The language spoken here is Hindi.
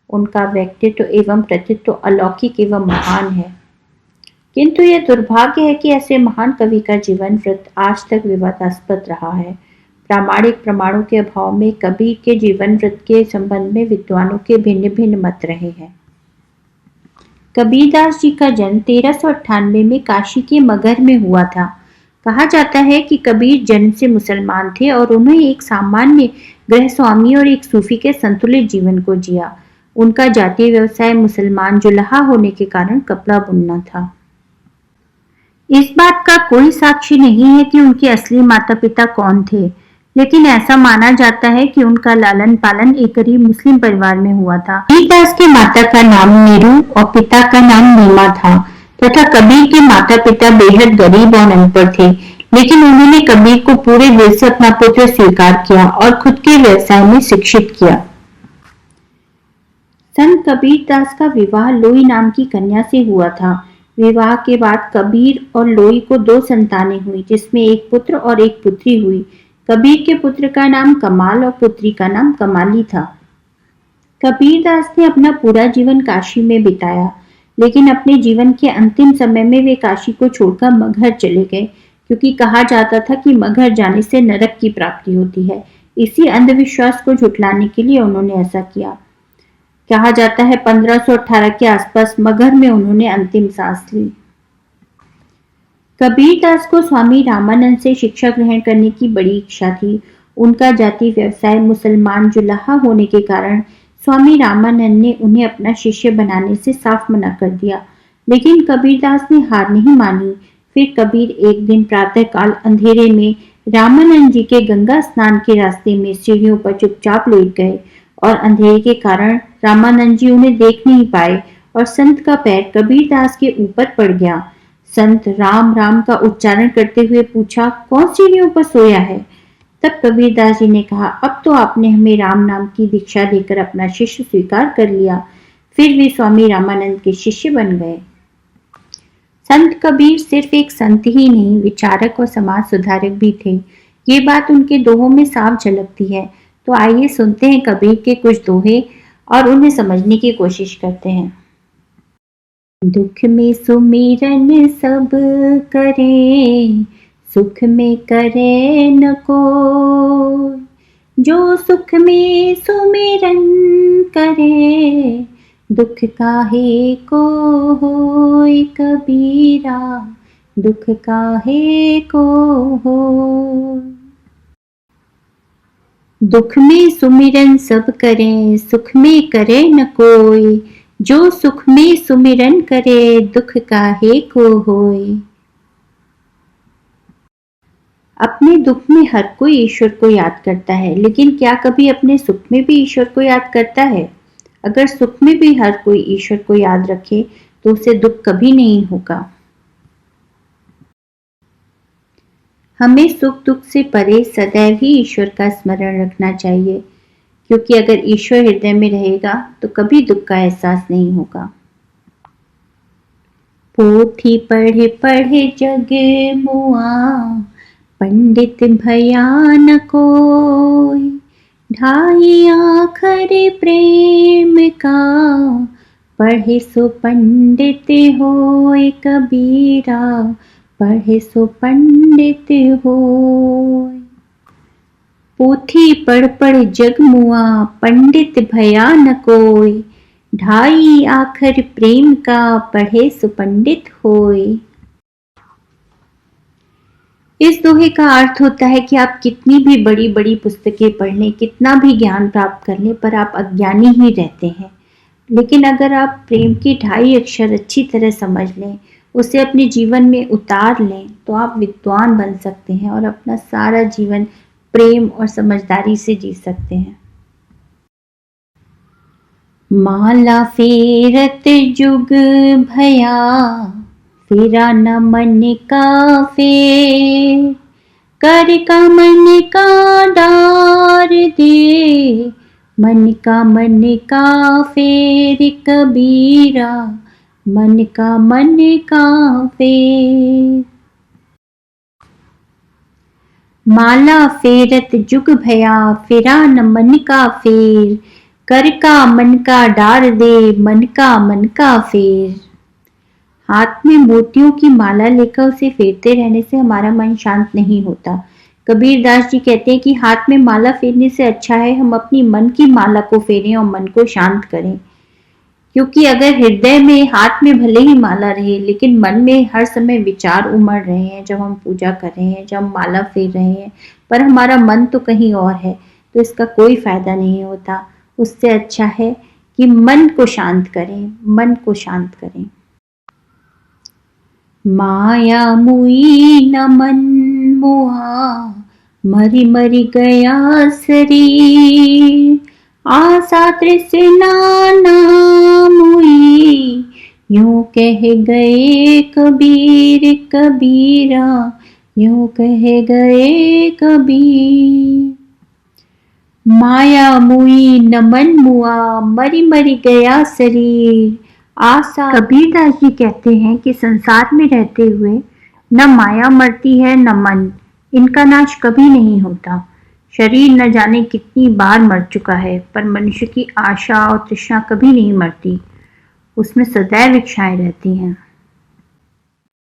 उनका व्यक्तित्व एवं कृतित्व अलौकिक एवं महान है। किंतु यह दुर्भाग्य है कि ऐसे महान कवि का जीवन वृत्त आज तक विवादास्पद रहा है। प्रामाणिक प्रमाणों के अभाव में कबीर के जीवन वृत्त के संबंध में विद्वानों के भिन्न भिन्न मत रहे हैं। कबीरदास जी का जन्म 1398 में काशी के मगहर में हुआ था। कहा जाता है कि कबीर जन्म से मुसलमान थे और उन्होंने एक सामान्य गृहस्वामी और एक सूफी के संतुलित जीवन को जिया। उनका जातीय व्यवसाय मुसलमान जुलाहा होने के कारण कपड़ा बुनना था। इस बात का कोई साक्षी नहीं है कि उनके असली माता पिता कौन थे, लेकिन ऐसा माना जाता है कि उनका लालन पालन एक गरीब मुस्लिम परिवार में हुआ था। कबीरदास के माता का नाम नीरू और पिता का नाम नीमा था तथा कबीर के माता पिता बेहद गरीब और अनपढ़ थे, लेकिन उन्होंने कबीर को पूरे दिल से अपना पुत्र स्वीकार किया और खुद के व्यवसाय में शिक्षित किया। संत कबीरदास का विवाह लोई नाम की कन्या से हुआ था। विवाह के बाद कबीर और लोई को 2 संतानें हुई, जिसमें एक पुत्र और एक पुत्री हुई। कबीर के पुत्र का नाम कमाल और पुत्री का नाम कमाली था। कबीरदास ने अपना पूरा जीवन काशी में बिताया, लेकिन अपने जीवन के अंतिम समय में वे काशी को छोड़कर मगहर चले गए, क्योंकि कहा जाता था कि मगहर जाने से नरक की प्राप्ति होती है। इसी अंधविश्वास को झुठलाने के लिए उन्होंने ऐसा किया। कहा जाता है 1518 के आसपास मगहर में उन्होंने अंतिम सांस ली। कबीरदास को स्वामी रामानंद से शिक्षा ग्रहण करने की बड़ी इच्छा थी। उनका जाति व्यवसाय मुसलमान जुलाहा होने के कारण स्वामी रामानंद ने उन्हें अपना शिष्य बनाने से साफ मना कर दिया, लेकिन कबीरदास ने हार नहीं मानी। फिर कबीर एक दिन प्रातःकाल अंधेरे में रामानंद जी के गंगा स्नान के रास्ते में सीढ़ियों पर चुपचाप लेट गए और अंधेरे के कारण रामानंद जी उन्हें देख नहीं पाए और संत का पैर कबीरदास के ऊपर पड़ गया। संत राम राम का उच्चारण करते हुए पूछा, कौन सीढ़ियों पर सोया है? तब कबीरदास जी ने कहा, अब तो आपने हमें राम नाम की दीक्षा देकर अपना शिष्य स्वीकार कर लिया। फिर वे स्वामी रामानंद के शिष्य बन गए। संत कबीर सिर्फ एक संत ही नहीं, विचारक और समाज सुधारक भी थे। ये बात उनके दोहों में साफ झलकती है। तो आइए सुनते हैं कबीर के कुछ दोहे और उन्हें समझने की कोशिश करते हैं। दुख में सुमिरन सब करे, सुख में करे न कोई। जो सुख में सुमिरन करे, दुख काहे को होय कबीरा, दुख काहे को होय। दुख में सुमिरन सब करें, सुख में करे न कोई। जो सुख में सुमिरन करे, दुख काहे को होय। अपने दुख में हर कोई ईश्वर को याद करता है, लेकिन क्या कभी अपने सुख में भी ईश्वर को याद करता है? अगर सुख में भी हर कोई ईश्वर को याद रखे तो उसे दुख कभी नहीं होगा। हमें सुख दुख से परे सदैव ही ईश्वर का स्मरण रखना चाहिए, क्योंकि अगर ईश्वर हृदय में रहेगा तो कभी दुख का एहसास नहीं होगा। पोथी पढ़े पढ़े जग मुआ, पंडित भया न कोई। ढाई आखर प्रेम का, पढ़े सो पंडित होय कबीरा, पढ़े सो पंडित होय। पोथी पढ़ पढ़ जग मुआ, पंडित भया न कोय। ढाई आखर प्रेम का, पढ़े सो पंडित होय। इस दोहे का अर्थ होता है कि आप कितनी भी बड़ी बड़ी पुस्तकें पढ़ लें, कितना भी ज्ञान प्राप्त कर लें, पर आप अज्ञानी ही रहते हैं। लेकिन अगर आप प्रेम की 2.5 अक्षर अच्छी तरह समझ लें, उसे अपने जीवन में उतार लें, तो आप विद्वान बन सकते हैं और अपना सारा जीवन प्रेम और समझदारी से जी सकते हैं। माला फेरत जुग भया, फेरा न मन का फेर। कर का मन का डार दे, मन का फेर कबीरा, मन का फेर। माला फेरत जुग भया, फेरा न मन का फेर। कर का मन का डार दे, मन का फेर। हाथ में मोतियों की माला लेकर उसे फेरते रहने से हमारा मन शांत नहीं होता। कबीर दास जी कहते हैं कि हाथ में माला फेरने से अच्छा है हम अपनी मन की माला को फेरें और मन को शांत करें। क्योंकि अगर हृदय में, हाथ में भले ही माला रहे लेकिन मन में हर समय विचार उमड़ रहे हैं, जब हम पूजा कर रहे हैं, जब हम माला फेर रहे हैं, पर हमारा मन तो कहीं और है, तो इसका कोई फायदा नहीं होता। उससे अच्छा है कि मन को शांत करें, मन को शांत करें। माया मुई न मन मोहा, मरी मरी गया शरीर। आशा तृष्णा ना मुई, यूं कह गए कबीर कबीरा, यूं कह गए कबीर। माया मुई न मन मुआ, मरी मरी गया शरीर। आशा, कबीरदास जी कहते हैं कि संसार में रहते हुए न माया मरती है न मन, इनका नाश कभी नहीं होता। शरीर न जाने कितनी बार मर चुका है, पर मनुष्य की आशा और तृष्णा कभी नहीं मरती, उसमें सदैव इच्छाएं रहती हैं।